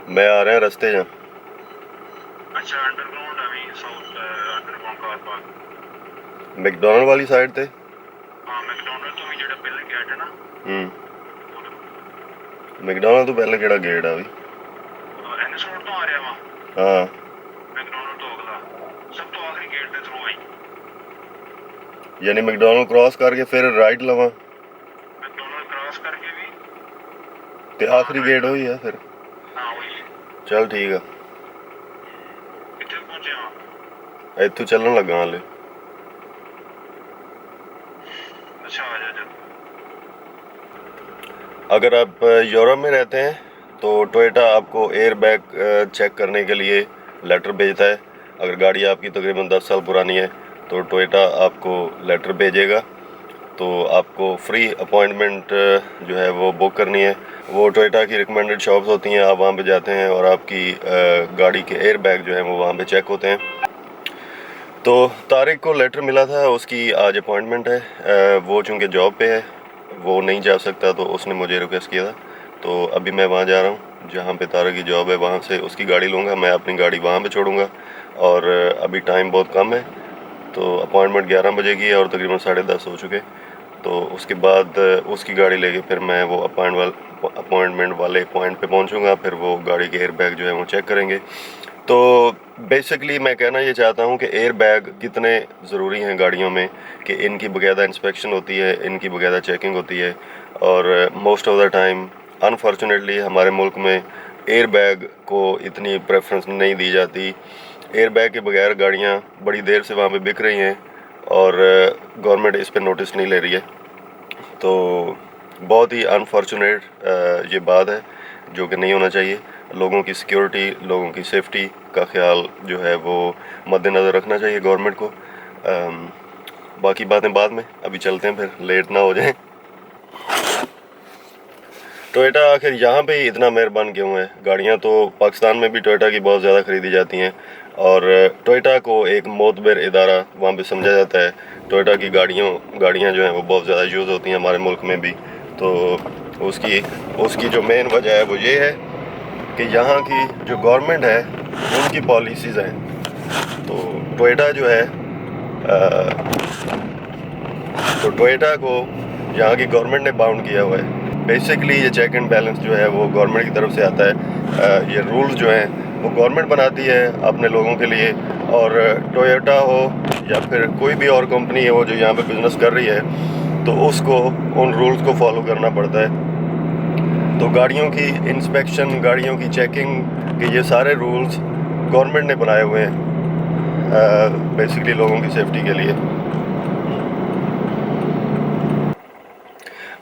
मैं आ रहे हैं रस्ते च। अच्छा अंडरग्राउंड है south underground car park McDonald वाली साइड ते। हाँ मैकडॉनल्ड तो भी जेड़ा पहले गेट है ना मैकडॉनल्ड तो पहले केड़ा गेट आ भी। एनएस रोड तो आ रहा वहाँ हाँ मैकडॉनल्ड तो अगला सब तो आखिरी गेट के थ्रू आई यानी मैकडॉनल्ड क्रॉस करके फिर राइट लवा मैकडॉनल्ड क्रॉस करके भी ते आखिरी गेट वही है फिर। हाँ वही चल ठीक है कितने पहुंचे हाँ इत्थू चलन लगा हाले। अच्छा आ जा अगर आप यूरोप में रहते हैं तो टोयोटा आपको एयर बैग चेक करने के लिए लेटर भेजता है। अगर गाड़ी आपकी तकरीबन 10 साल पुरानी है तो टोयोटा आपको लेटर भेजेगा, तो आपको फ्री अपॉइंटमेंट जो है वो बुक करनी है। वो टोयोटा की रिकमेंडेड शॉप्स होती हैं, आप वहाँ पे जाते हैं और आपकी गाड़ी के एयर बैग जो है वो वहाँ पे चेक होते हैं। तो तारिक को लेटर मिला था, उसकी आज अपॉइंटमेंट है। वो चूँकि जॉब पे है वो नहीं जा सकता, तो उसने मुझे रिक्वेस्ट किया था। तो अभी मैं वहाँ जा रहा हूँ जहाँ पे तारिक की जॉब है, वहाँ से उसकी गाड़ी लूँगा, मैं अपनी गाड़ी वहाँ पे छोड़ूँगा। और अभी टाइम बहुत कम है, तो अपॉइंटमेंट 11 बजे की है और तकरीबन 10:30 हो चुके। तो उसके बाद उसकी गाड़ी लेके फिर मैं वो अपॉइंटमेंट वाले पॉइंट पे पहुंचूंगा। फिर वो गाड़ी के एयर बैग जो है वो चेक करेंगे। तो बेसिकली मैं कहना ये चाहता हूँ कि एयर बैग कितने ज़रूरी हैं गाड़ियों में, कि इनकी बाकायदा इंस्पेक्शन होती है, इनकी बाकायदा चेकिंग होती है। और most of the time unfortunately हमारे मुल्क में एयर बैग को इतनी प्रेफरेंस नहीं दी जाती। एयर बैग के बगैर गाड़ियाँ बड़ी देर से वहाँ पे बिक रही हैं और गवर्नमेंट इस पर नोटिस नहीं ले रही है। तो बहुत ही अनफॉर्चुनेट ये बात है, जो कि नहीं होना चाहिए। लोगों की सिक्योरिटी, लोगों की सेफ्टी का ख्याल जो है वो मद्देनज़र रखना चाहिए गवर्नमेंट को। बाकी बातें बाद में, अभी चलते हैं फिर लेट ना हो जाए। टोयोटा आखिर यहाँ पे ही इतना मेहरबान क्यों है? गाड़ियाँ तो पाकिस्तान में भी टोयोटा की बहुत ज़्यादा ख़रीदी जाती हैं और टोयोटा को एक मोतबर इदारा वहाँ पे समझा जाता है। टोयोटा की गाड़ियाँ जो हैं वो बहुत ज़्यादा यूज़ होती हैं हमारे मुल्क में भी। तो उसकी जो मेन वजह है वो ये है कि यहाँ की जो गवर्नमेंट है उनकी पॉलिसीज़ हैं। तो टोयोटा जो है तो टोयोटा को यहाँ की गवर्नमेंट ने बाउंड किया हुआ है। बेसिकली ये चेक एंड बैलेंस जो है वो गवर्नमेंट की तरफ से आता है। ये रूल्स जो हैं वो गवर्नमेंट बनाती है अपने लोगों के लिए। और टोयोटा हो या फिर कोई भी और कंपनी है वो जो यहाँ पे बिज़नेस कर रही है, तो उसको उन रूल्स को फॉलो करना पड़ता है। तो गाड़ियों की इंस्पेक्शन, गाड़ियों की चेकिंग के ये सारे रूल्स गवर्नमेंट ने बनाए हुए हैं बेसिकली लोगों की सेफ्टी के लिए।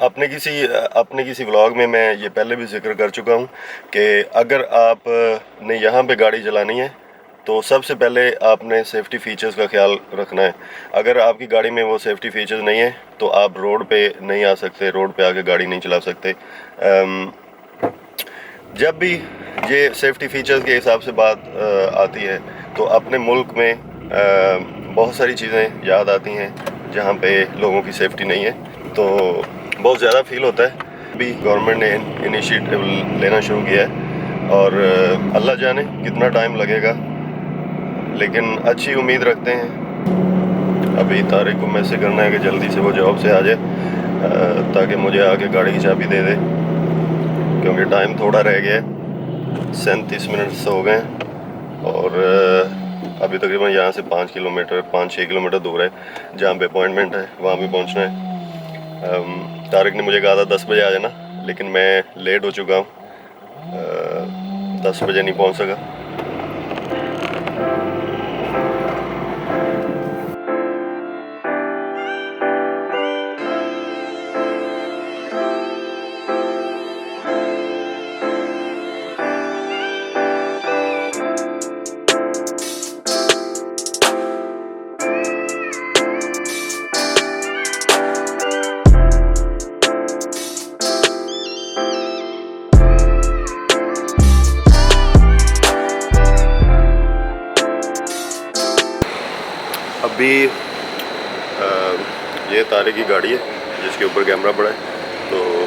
अपने किसी व्लॉग में मैं ये पहले भी जिक्र कर चुका हूँ कि अगर आप ने यहाँ पे गाड़ी चलानी है तो सबसे पहले आपने सेफ्टी फ़ीचर्स का ख्याल रखना है। अगर आपकी गाड़ी में वो सेफ्टी फ़ीचर्स नहीं है तो आप रोड पे नहीं आ सकते, रोड पे आके गाड़ी नहीं चला सकते। जब भी ये सेफ्टी फ़ीचर्स के हिसाब से बात आती है तो अपने मुल्क में बहुत सारी चीज़ें याद आती हैं जहाँ पे लोगों की सेफ्टी नहीं है, तो बहुत ज़्यादा फील होता है। अभी गवर्नमेंट ने इनिशिएटिव लेना शुरू किया है और अल्लाह जाने कितना टाइम लगेगा, लेकिन अच्छी उम्मीद रखते हैं। अभी तारिक को मैसेज करना है कि जल्दी से वो जॉब से आ जाए ताकि मुझे आके गाड़ी की चाबी दे दे, क्योंकि टाइम थोड़ा रह गया है, 37 मिनट्स हो गए और अभी तकरीबन यहाँ से 5-6 किलोमीटर दूर है जहाँ पे अपॉइंटमेंट है, वहाँ पे पहुँचना है। तारिक ने मुझे कहा था 10 बजे आ जाना, लेकिन मैं लेट हो चुका हूँ, 10 बजे नहीं पहुँच सका। अभी ये तारिक की गाड़ी है जिसके ऊपर कैमरा पड़ा है, तो